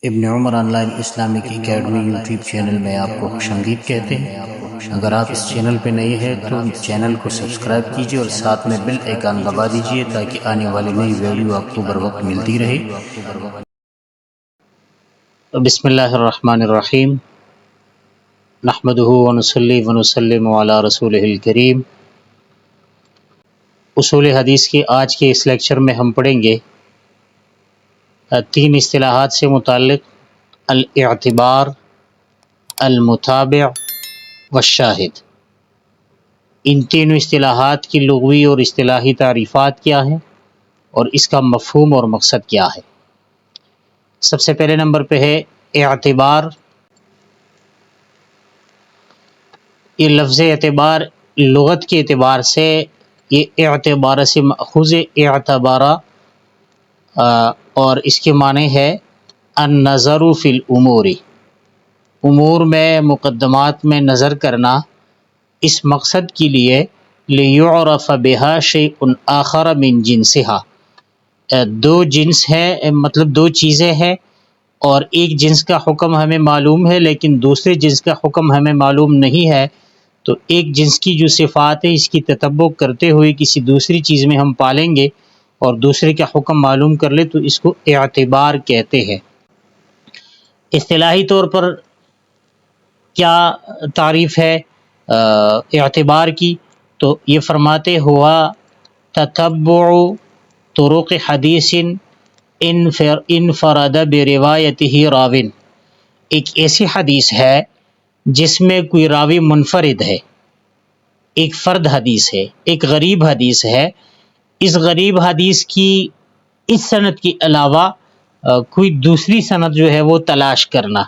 ابن Umar online Islamic academy YouTube channel میں آپ کو خوش آمدید کہتے ہیں۔ اگر آپ اس چینل پہ نئے ہیں تو چینل کو سبسکرائب کیجیے اور ساتھ میں بیل آئیکن دبا دیجیے تاکہ آنے والی نئی ویڈیو آپ کو بر وقت ملتی رہے۔ بسم اللہ الرحمن الرحیم، نحمدہ ونصلی ونسلم علی رسولہ الکریم۔ اصول حدیث کے آج کے اس لیکچر میں ہم پڑھیں گے 3 اصطلاحات سے متعلق: الاعتبار، المتابع والشاہد۔ ان تینوں اصطلاحات کی لغوی اور اصطلاحی تعریفات کیا ہیں اور اس کا مفہوم اور مقصد کیا ہے۔ سب سے پہلے نمبر پہ ہے اعتبار۔ یہ لفظ اعتبار لغت کے اعتبار سے یہ اعتبار سے ماخوذ اعتبارہ اور اس کے معنی ہے النظر فی الامور، امور میں مقدمات میں نظر کرنا، اس مقصد کے لیے لیعرف بها شیء آخر من جنسها، دو جنس ہے، مطلب دو چیزیں ہیں اور ایک جنس کا حکم ہمیں معلوم ہے لیکن دوسرے جنس کا حکم ہمیں معلوم نہیں ہے، تو ایک جنس کی جو صفات ہے اس کی تتبع کرتے ہوئے کسی دوسری چیز میں ہم پالیں گے اور دوسرے کا حکم معلوم کر لے تو اس کو اعتبار کہتے ہیں۔ اصطلاحی طور پر کیا تعریف ہے اعتبار کی؟ تو یہ فرماتے ہوا تتبع طرق حدیث انفرد بروایتہ راو، ایک ایسی حدیث ہے جس میں کوئی راوی منفرد ہے، ایک فرد حدیث ہے، ایک غریب حدیث ہے، اس غریب حدیث کی اس سند کے علاوہ کوئی دوسری سند جو ہے وہ تلاش کرنا،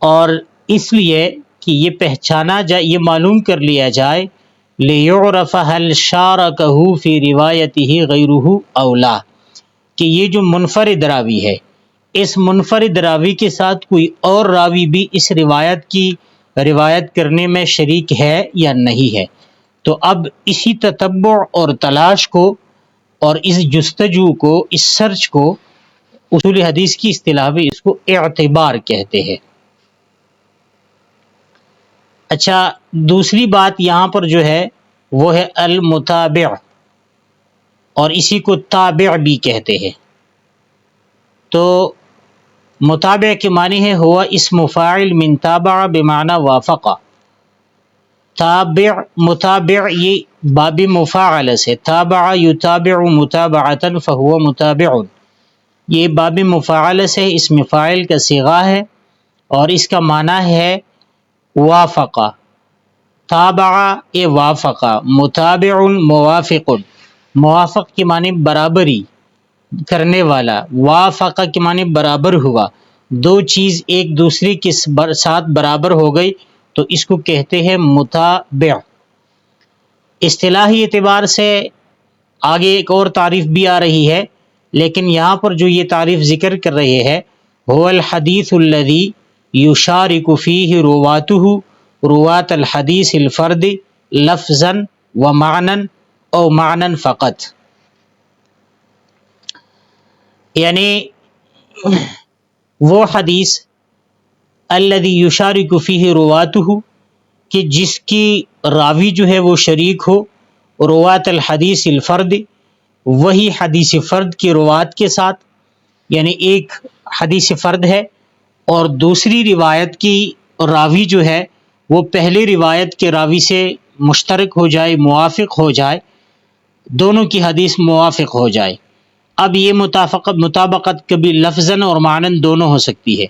اور اس لیے کہ یہ پہچانا جائے، یہ معلوم کر لیا جائے لیعرف هل شارکہ فی روایتہ غیرہ او لا، کہ یہ جو منفرد راوی ہے اس منفرد راوی کے ساتھ کوئی اور راوی بھی اس روایت کی روایت کرنے میں شریک ہے یا نہیں ہے۔ تو اب اسی تتبع اور تلاش کو اور اس جستجو کو، اس سرچ کو اصول حدیث کی اصطلاح میں اس کو اعتبار کہتے ہیں۔ اچھا، دوسری بات یہاں پر جو ہے وہ ہے المتابع، اور اسی کو تابع بھی کہتے ہیں۔ تو متابع کے معنی ہے ہوا اسم فاعل من تابع بمعنی وافقہ، تابع متابع یہ باب مفاعلہ سے، تابع یتابع متابعۃ فہو متابع، یہ باب مفاعلہ سے اسم فاعل کا صیغہ ہے اور اس کا معنی ہے وافقہ۔ تابع یہ وافقہ، متابع موافق، موافق کے معنی برابری کرنے والا، وافقہ کے معنی برابر ہوا، دو چیز ایک دوسرے کے ساتھ برابر ہو گئی تو اس کو کہتے ہیں متابع۔ اصطلاحی اعتبار سے آگے ایک اور تعریف بھی آ رہی ہے، لیکن یہاں پر جو یہ تعریف ذکر کر رہے ہیں هو الحدیث الذی یشارک فیہ رواۃہ رواۃ الحدیث الفرد لفظا ومعنا او معنا فقط، یعنی وہ حدیث الذی یشارک فیہ رواۃہ کہ جس کی راوی جو ہے وہ شریک ہو، رواۃ الحدیث الفرد وہی حدیث فرد کی روات کے ساتھ، یعنی ایک حدیث فرد ہے اور دوسری روایت کی راوی جو ہے وہ پہلے روایت کے راوی سے مشترک ہو جائے، موافق ہو جائے، دونوں کی حدیث موافق ہو جائے۔ اب یہ مطابقت کبھی لفظاً اور معناً دونوں ہو سکتی ہے،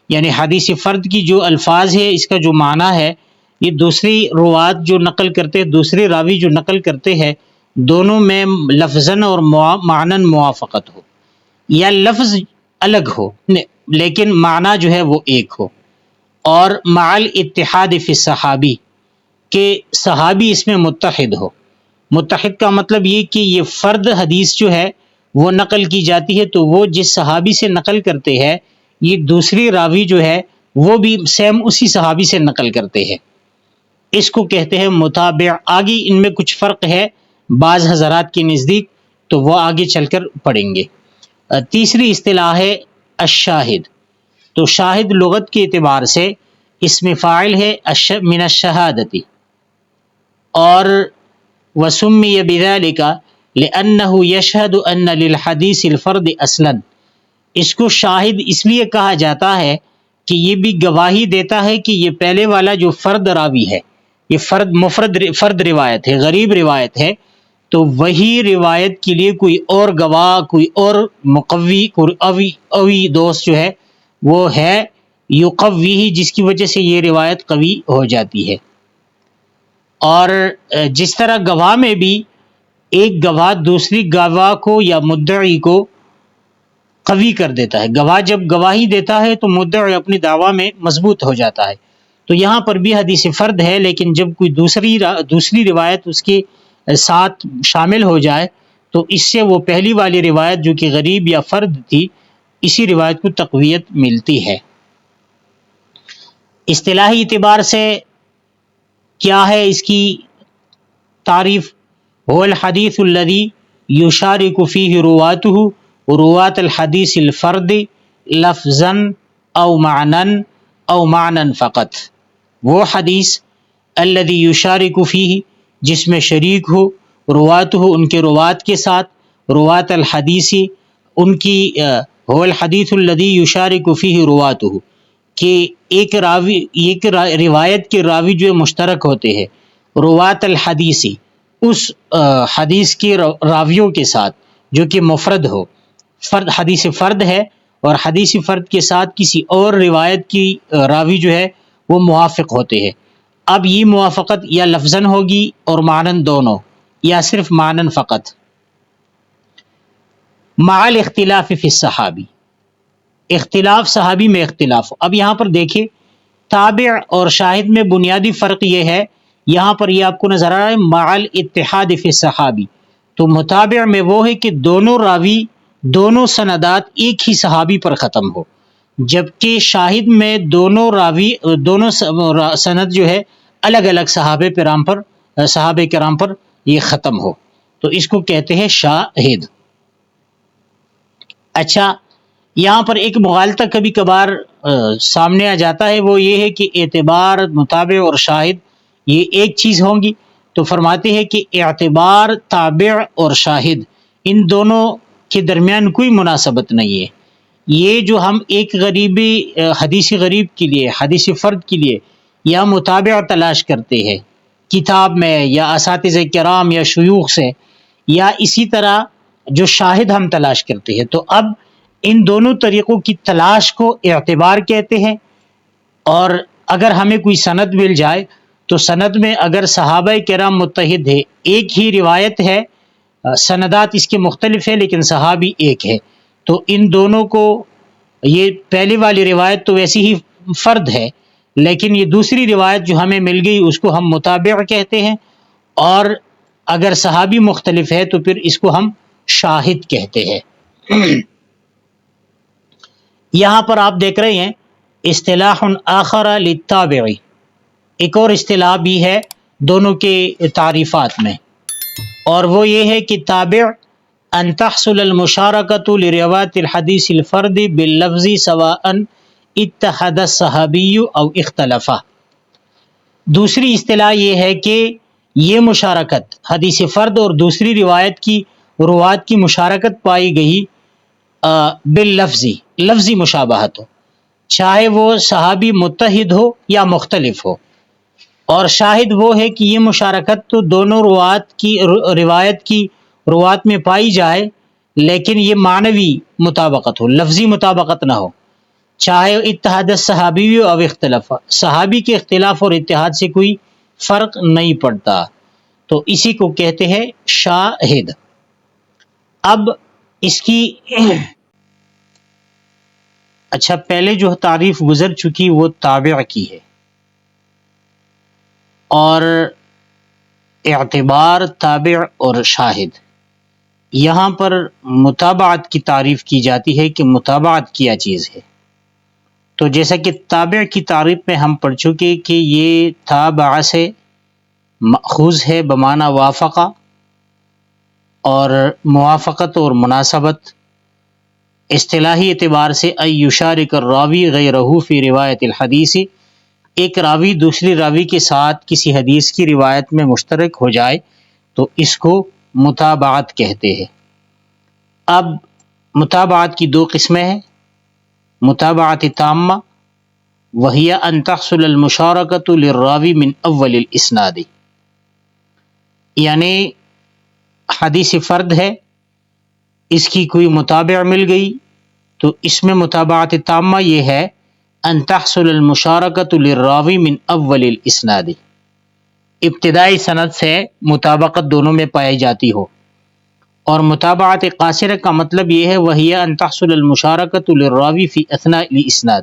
یعنی حدیث فرد کی جو الفاظ ہے اس کا جو معنی ہے یہ دوسری روات جو نقل کرتے ہیں، دوسرے راوی جو نقل کرتے ہیں، دونوں میں لفظاً اور معناً موافقت ہو، یا لفظ الگ ہو لیکن معنی جو ہے وہ ایک ہو، اور مع الاتحاد فی الصحابی کہ صحابی اس میں متحد ہو۔ متحد کا مطلب یہ کہ یہ فرد حدیث جو ہے وہ نقل کی جاتی ہے تو وہ جس صحابی سے نقل کرتے ہیں یہ دوسری راوی جو ہے وہ بھی سیم اسی صحابی سے نقل کرتے ہیں، اس کو کہتے ہیں متابع۔ آگے ان میں کچھ فرق ہے بعض حضرات کے نزدیک، تو وہ آگے چل کر پڑھیں گے۔ تیسری اصطلاح ہے الشاہد، تو شاہد لغت کے اعتبار سے اسم فاعل ہے من الشہادتی، اور وسمی بذلک لأنہ یشہد ان للحدیث الفرد اصلا، اس کو شاہد اس لیے کہا جاتا ہے کہ یہ بھی گواہی دیتا ہے کہ یہ پہلے والا جو فرد راوی ہے، یہ فرد روایت ہے، غریب روایت ہے، تو وہی روایت کے لیے کوئی اور گواہ، کوئی اور مقوی، کوئی اوی دوست جو ہے وہ ہے یقوی، جس کی وجہ سے یہ روایت قوی ہو جاتی ہے۔ اور جس طرح گواہ میں بھی ایک گواہ دوسری گواہ کو یا مدعی کو قوی کر دیتا ہے، گواہ جب گواہی دیتا ہے تو مدعی اپنی دعویٰ میں مضبوط ہو جاتا ہے، تو یہاں پر بھی حدیث فرد ہے، لیکن جب کوئی دوسری روایت اس کے ساتھ شامل ہو جائے تو اس سے وہ پہلی والی روایت جو کہ غریب یا فرد تھی، اسی روایت کو تقویت ملتی ہے۔ اصطلاحی اعتبار سے کیا ہے اس کی تعریف؟ هو الحدیث الذي يشارك فيه رواته روات الحدیث الفرد لفظا او معنى فقط، وہ حدیث الذي يشارك فيه جس میں شریک ہو رواته ان کے روات کے ساتھ، روات الحدیث ان کی هو الحدیث الذي يشارك فيه رواته کہ ایک روایت کے راوی جو مشترک ہوتے ہیں، روات الحدیث اس حدیث کے راویوں کے ساتھ جو کہ مفرد ہو، حدیث فرد ہے اور حدیث فرد کے ساتھ کسی اور روایت کی راوی جو ہے وہ موافق ہوتے ہیں۔ اب یہ موافقت یا لفظاً ہوگی اور معنن دونوں، یا صرف معنن فقط۔ مع الاختلاف فی الصحابی، اختلاف صحابی میں اختلاف ہو۔ اب یہاں پر دیکھیں تابع اور شاہد میں بنیادی فرق یہ ہے، یہاں پر یہ آپ کو نظر آ رہا ہے مع الاتحاد فی الصحابی، تو متابع میں وہ ہے کہ دونوں راوی، دونوں سندات ایک ہی صحابی پر ختم ہو، جبکہ شاہد میں دونوں راوی، دونوں سند جو ہے الگ الگ صحابہ کرام پر یہ ختم ہو، تو اس کو کہتے ہیں شاہد۔ اچھا، یہاں پر ایک مغالطہ کبھی کبھار سامنے آ جاتا ہے، وہ یہ ہے کہ اعتبار، متابع اور شاہد یہ ایک چیز ہوں گی، تو فرماتے ہیں کہ اعتبار، تابع اور شاہد ان دونوں کے درمیان کوئی مناسبت نہیں ہے۔ یہ جو ہم ایک حدیث غریب کے لیے، حدیث فرد کے لیے یا متابع تلاش کرتے ہیں کتاب میں یا اساتذہ کرام یا شیوخ سے، یا اسی طرح جو شاہد ہم تلاش کرتے ہیں، تو اب ان دونوں طریقوں کی تلاش کو اعتبار کہتے ہیں۔ اور اگر ہمیں کوئی سند مل جائے تو سند میں اگر صحابہ کرام متحد ہے، ایک ہی روایت ہے، سندات اس کے مختلف ہے لیکن صحابی ایک ہے، تو ان دونوں کو، یہ پہلی والی روایت تو ویسی ہی فرد ہے، لیکن یہ دوسری روایت جو ہمیں مل گئی اس کو ہم متابع کہتے ہیں، اور اگر صحابی مختلف ہے تو پھر اس کو ہم شاہد کہتے ہیں۔ یہاں پر آپ دیکھ رہے ہیں اصطلاح آخر للتابع، ایک اور اصطلاح بھی ہے دونوں کے تعریفات میں، اور وہ یہ ہے کہ تابع ان تحصل المشارکۃ لروات الحدیث الفرد باللفظ سواء اتحد الصحابی او اختلفا۔ دوسری اصطلاح یہ ہے کہ یہ مشارکت، حدیث فرد اور دوسری روایت کی روات کی مشارکت پائی گئی باللفظی، لفظی مشابہت ہو، چاہے وہ صحابی متحد ہو یا مختلف ہو، اور شاہد وہ ہے کہ یہ مشارکت تو دونوں روایت کی روات میں پائی جائے لیکن یہ معنوی مطابقت ہو، لفظی مطابقت نہ ہو، چاہے اتحاد الصحابی او اختلاف، صحابی کے اختلاف اور اتحاد سے کوئی فرق نہیں پڑتا، تو اسی کو کہتے ہیں شاہد۔ اب اس کی اچھا، پہلے جو تعریف گزر چکی وہ تابع کی ہے، اور اعتبار، تابع اور شاہد، یہاں پر متابعت کی تعریف کی جاتی ہے کہ متابعت کیا چیز ہے۔ تو جیسا کہ تابع کی تعریف میں ہم پڑھ چکے کہ یہ تابع سے مأخوذ ہے بمعنی وافقہ، اور موافقت اور مناسبت، اصطلاحی اعتبار سے یشارک الراوی غیرہ فی روایت الحدیث، ایک راوی دوسری راوی کے ساتھ کسی حدیث کی روایت میں مشترک ہو جائے تو اس کو متابعت کہتے ہیں۔ اب متابعت کی دو قسمیں ہیں، متابعت تامہ وہی ان تحصل المشارکۃ للراوی من اول الاسناد، یعنی حدیث فرد ہے، اس کی کوئی متابع مل گئی تو اس میں متابعت تامہ یہ ہے ان تحصل المشارکۃ للراوی من اول الاسناد، ابتدائی سند سے مطابقت دونوں میں پائی جاتی ہو۔ اور متابعت قاصرہ کا مطلب یہ ہے وہی ان تحصل المشارکۃ للراوی فی اثناء الاسناد،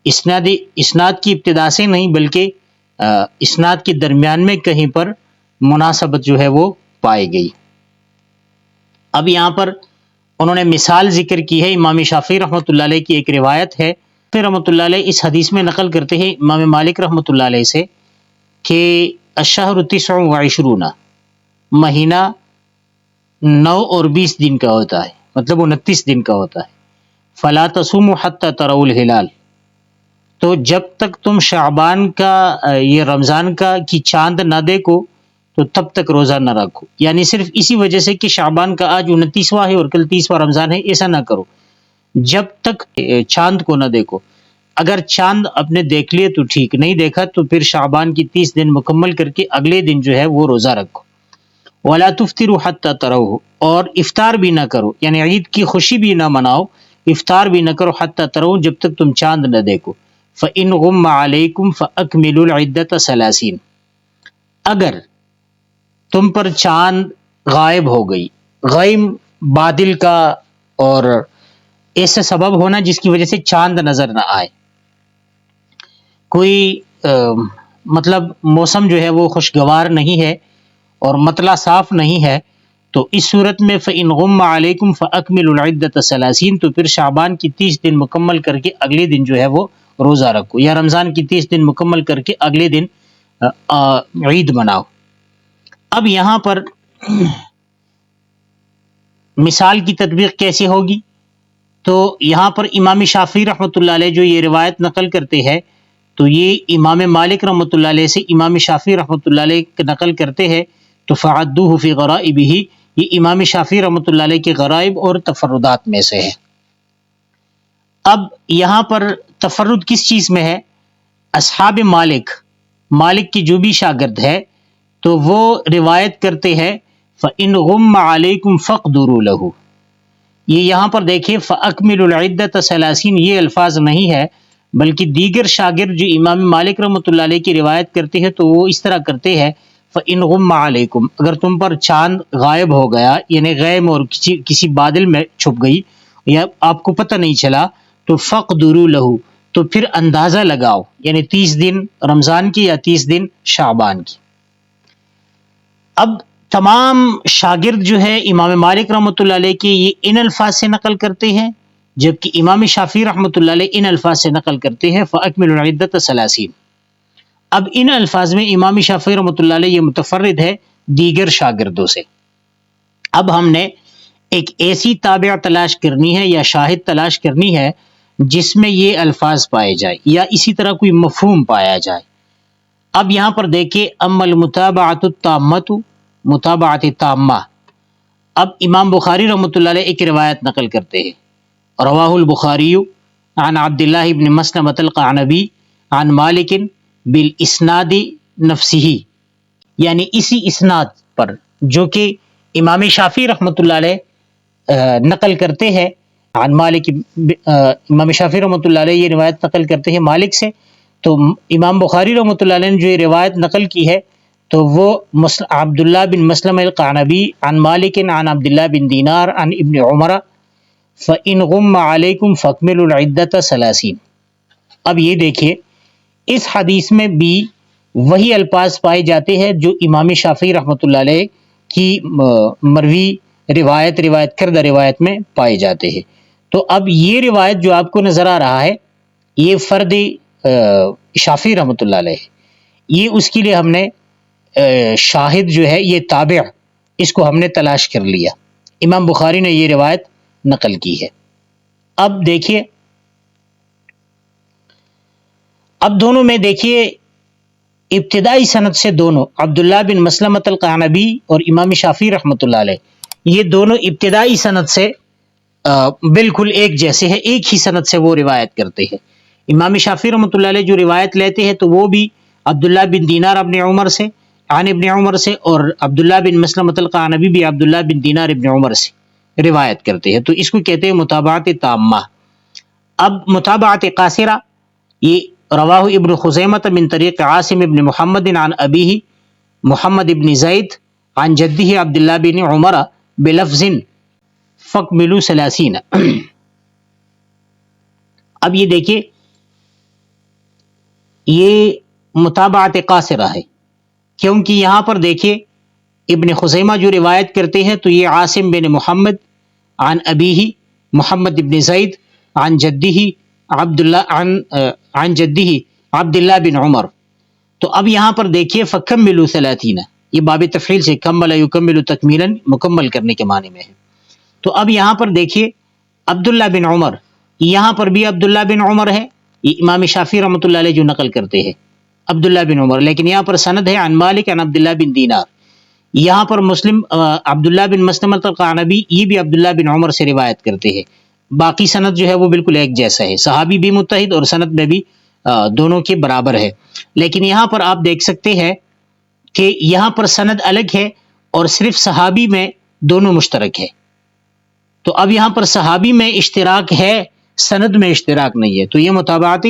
اسناد کی ابتدا سے نہیں بلکہ اسناد کے درمیان میں کہیں پر مناسبت جو ہے وہ پائی گئی۔ اب یہاں پر انہوں نے مثال ذکر کی ہے، امام شافعی رحمۃ اللہ علیہ کی ایک روایت ہے، پھر رحمۃ اللہ علیہ اس حدیث میں نقل کرتے ہیں امام مالک رحمۃ اللہ علیہ سے کہ الشہر 29 مہینہ 9 اور 20 دن کا ہوتا ہے، مطلب 29 دن کا ہوتا ہے، فلا تصوموا حتی تروا الہلال، تو جب تک تم شعبان کا یہ رمضان کا کی چاند نہ دیکھو تو تب تک روزہ نہ رکھو، یعنی صرف اسی وجہ سے کہ شعبان کا آج 29واں ہے اور کل 30واں رمضان ہے ایسا نہ کرو، جب تک چاند کو نہ دیکھو، اگر چاند اپنے دیکھ لیے تو ٹھیک، نہیں دیکھا تو پھر شعبان کی 30 دن مکمل کر کے اگلے دن جو ہے وہ روزہ رکھو۔ وَلَا تُفْطِرُوا حَتَّى تَرَوْهُ، اور افطار بھی نہ کرو، یعنی عید کی خوشی بھی نہ مناؤ، افطار بھی نہ کرو حَتَّى تَرَوْهُ، جب تک تم چاند نہ دیکھو۔ فَإِنْ غُمَّ عَلَيْكُمْ فَأَكْمِلُوا الْعِدَّةَ 30، اگر تم پر چاند غائب ہو گئی، غیم بادل کا اور ایسا سبب ہونا جس کی وجہ سے چاند نظر نہ آئے، کوئی مطلب موسم جو ہے وہ خوشگوار نہیں ہے اور مطلع صاف نہیں ہے، تو اس صورت میں فَإِنْ غُمَّ عَلَيْكُمْ فَأَكْمِلُوا الْعِدَّةَ 30، تو پھر شعبان کی 30 دن مکمل کر کے اگلے دن جو ہے وہ روزہ رکھو، یا رمضان کی 30 دن مکمل کر کے اگلے دن عید مناؤ۔ اب یہاں پر مثال کی تطبیق کیسے ہوگی؟ تو یہاں پر امام شافعی رحمۃ اللہ علیہ جو یہ روایت نقل کرتے ہیں تو یہ امام مالک رحمۃ اللہ علیہ سے امام شافعی رحمۃ اللہ علیہ نقل کرتے ہیں، تو فعدوہ فی غرائبہ، یہ امام شافعی رحمۃ اللہ علیہ کے غرائب اور تفردات میں سے ہے۔ اب یہاں پر تفرد کس چیز میں ہے؟ اصحاب مالک کی جو بھی شاگرد ہے تو وہ روایت کرتے ہیں فَإِنْ غُمَّ عَلَيْكُمْ فَاقْدُرُوا لَهُ، یہ یہاں پر دیکھیں فَأَكْمِلُوا الْعِدَّةَ 30 یہ الفاظ نہیں ہے، بلکہ دیگر شاگرد جو امام مالک رحمۃ اللہ علیہ کی روایت کرتے ہیں تو وہ اس طرح کرتے ہیں فَإِنْ غُمَّ عَلَيْكُمْ، اگر تم پر چاند غائب ہو گیا، یعنی غیم اور کسی بادل میں چھپ گئی یا آپ کو پتہ نہیں چلا، تو فَاقْدُرُوا لَهُ، تو پھر اندازہ لگاؤ، یعنی 30 دن رمضان کی یا 30 دن شعبان کی۔ اب تمام شاگرد جو ہے امام مالک رحمۃ اللہ علیہ کے یہ ان الفاظ سے نقل کرتے ہیں، جبکہ امام شافعی رحمۃ اللہ علیہ ان الفاظ سے نقل کرتے ہیں فَأَكْمِلُوا الْعِدَّةَ 30۔ اب ان الفاظ میں امام شافعی رحمۃ اللہ علیہ یہ متفرد ہے دیگر شاگردوں سے۔ اب ہم نے ایک ایسی تابع تلاش کرنی ہے یا شاہد تلاش کرنی ہے جس میں یہ الفاظ پائے جائے یا اسی طرح کوئی مفہوم پایا جائے۔ اب یہاں پر دیکھیں اما المتابعۃ التامۃ، متابعت تامہ، اب امام بخاری رحمۃ اللہ علیہ ایک روایت نقل کرتے ہیں، رواہ البخاری عن عبداللہ بن مسلمۃ القعنبی عن مالک بالاسناد نفسہ، یعنی اسی اسناد پر جو کہ امام شافعی رحمۃ اللہ علیہ نقل کرتے ہیں عن مالک، امام شافعی رحمۃ اللہ علیہ یہ روایت نقل کرتے ہیں مالک سے، تو امام بخاری رحمۃ اللہ علیہ نے جو یہ روایت نقل کی ہے تو وہ عبداللہ بن مسلم القعنبی عن مالک عن عبداللہ بن دینار عن ابن عمر فَإِنْ غُمَّ عَلَيْكُمْ فَأَكْمِلُوا الْعِدَّةَ 30۔ اب یہ دیکھیے اس حدیث میں بھی وہی الفاظ پائے جاتے ہیں جو امام شافعی رحمۃ اللہ علیہ کی مروی روایت کردہ روایت میں پائے جاتے ہیں۔ تو اب یہ روایت جو آپ کو نظر آ رہا ہے یہ فرد شافعی رحمۃ اللہ علیہ، یہ اس کے لیے ہم نے شاہد جو ہے یہ تابع، اس کو ہم نے تلاش کر لیا، امام بخاری نے یہ روایت نقل کی ہے۔ اب دیکھیے، اب دونوں میں دیکھیے ابتدائی سند سے دونوں عبداللہ بن مسلمۃ القعنبی اور امام شافعی رحمۃ اللہ علیہ، یہ دونوں ابتدائی سند سے بالکل ایک جیسے ہیں، ایک ہی سند سے وہ روایت کرتے ہیں۔ امام شافعی رحمۃ اللہ علیہ جو روایت لیتے ہیں تو وہ بھی عبداللہ بن دینار ابن عمر سے، عن ابن عمر سے، اور عبداللہ بن مسلمۃ القعنبی بھی عبداللہ بن دینار ابن عمر سے روایت کرتے ہیں، تو اس کو کہتے ہیں متابعت تامہ۔ اب متابعت قاصرہ، یہ رواہ ابن خزیمہ من طریق عاصم ابن محمد عن ابیہ محمد ابن زید عن جدہ عبداللہ بن عمر بلفظ فاکملوا 30۔ اب یہ دیکھیے، یہ متابعت قاصرہ ہے، کیونکہ یہاں پر دیکھیے ابن خزیمہ جو روایت کرتے ہیں تو یہ عاصم بن محمد عن ابیہ محمد ابن زید عن جدہ عبداللہ عن جدہ عبداللہ بن عمر۔ تو اب یہاں پر دیکھیے فکملوا 30، یہ باب تفعیل سے کمل یکمل تکمیلا، مکمل کرنے کے معنی میں ہے۔ تو اب یہاں پر دیکھیے عبداللہ بن عمر، یہاں پر بھی عبداللہ بن عمر ہے، یہ امام شافعی رحمۃ اللہ علیہ جو نقل کرتے ہیں عبداللہ بن عمر، لیکن یہاں پر سند ہے عن مالک عن عبداللہ بن دینار۔ یہاں پر مسلم عبداللہ بن مسلمۃ القعنبی، یہ بھی عبداللہ بن عمر سے روایت کرتے ہیں، باقی سند جو ہے وہ بالکل ایک جیسا ہے، صحابی بھی متحد اور سند میں بھی دونوں کے برابر ہے۔ لیکن یہاں پر آپ دیکھ سکتے ہیں کہ یہاں پر سند الگ ہے اور صرف صحابی میں دونوں مشترک ہے، تو اب یہاں پر صحابی میں اشتراک ہے، سند میں اشتراک نہیں ہے، تو یہ متابعت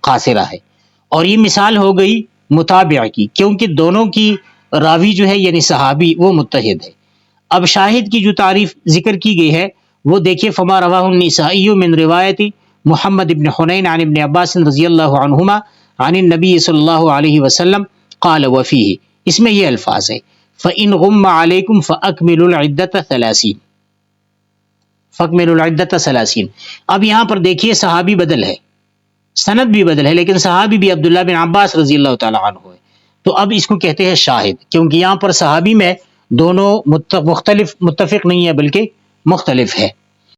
قاصرہ ہے۔ اور یہ مثال ہو گئی متابع کی، کیونکہ دونوں کی راوی جو ہے یعنی صحابی وہ متحد ہے۔ اب شاہد کی جو تعریف ذکر کی گئی ہے وہ دیکھیے، فما رواہ النسائی من روایت محمد ابن حنین عن ابن عباس رضی اللہ عنہما عن النبی صلی اللہ علیہ وسلم قال وفیہ، اس میں یہ الفاظ ہے فإن غم علیکم فأکملوا العدۃ 30، فأکملوا العدۃ 30۔ اب یہاں پر دیکھیے صحابی بدل ہے، سند بھی بدل ہے، لیکن صحابی بھی عبداللہ بن عباس رضی اللہ تعالی عنہ ہے، تو اب اس کو کہتے ہیں شاہد، کیونکہ یہاں پر صحابی میں دونوں متفق نہیں ہے بلکہ مختلف ہے۔